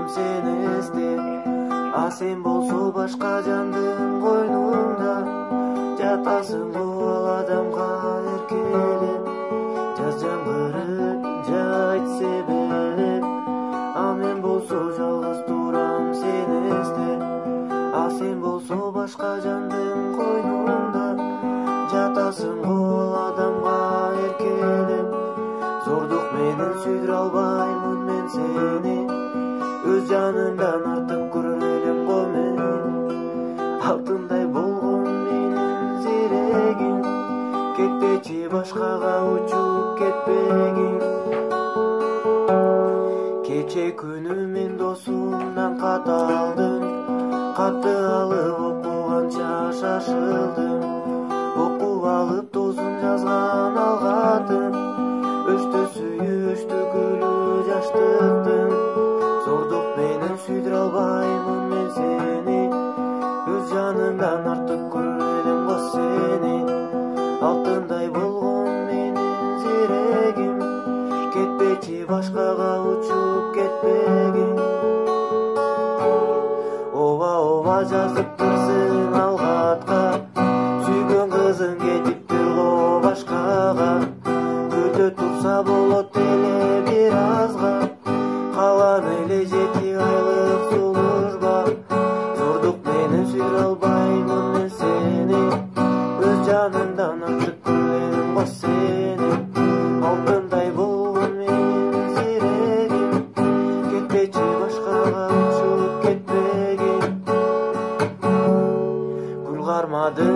турам сени эстеп. А сен болсо башка жандын койнунда жатасың кубал адамга эркелеп. Жаз жаңгыры жайт себелеп, а мен болсо жалгыз турам сени эстеп. А сен болсо башка жандын койнунда жатасың кубал адамга эркелеп. Зордук менен сүйдүрө албаймын мен сени, өз жанымдан артык көрөр элем го мен. Алтындай болгон менин зерегим, кетпечи башкага учуп кетпегин. Кече күнү мен досумдан кат алдым, катты алып окуганча шашылдым. Окуп алып досум жазган ал катын, өчтү сүйүштү күлүү жаштыктын. Зордук менен сүйдүрө албаймын мен сени, өз жанымдан артык көрөр элем го сени. Алтындай болгон менин зерегим, кетпечи башкага учуп кетпегин. Ооба ооба жазыптырсың ал катка, сүйгөн кызың кетиптир го башкага. Күтө турса болот эле бир азга, калам эле 7 айлык сулужга. Зордук менен сүйдүрө албаймын мен сени, өз жанымдан артык көрөлүм го сени. Алтындай болгон менин зерегим, кетпечи башкага учуп кетпегин. Гүл кармады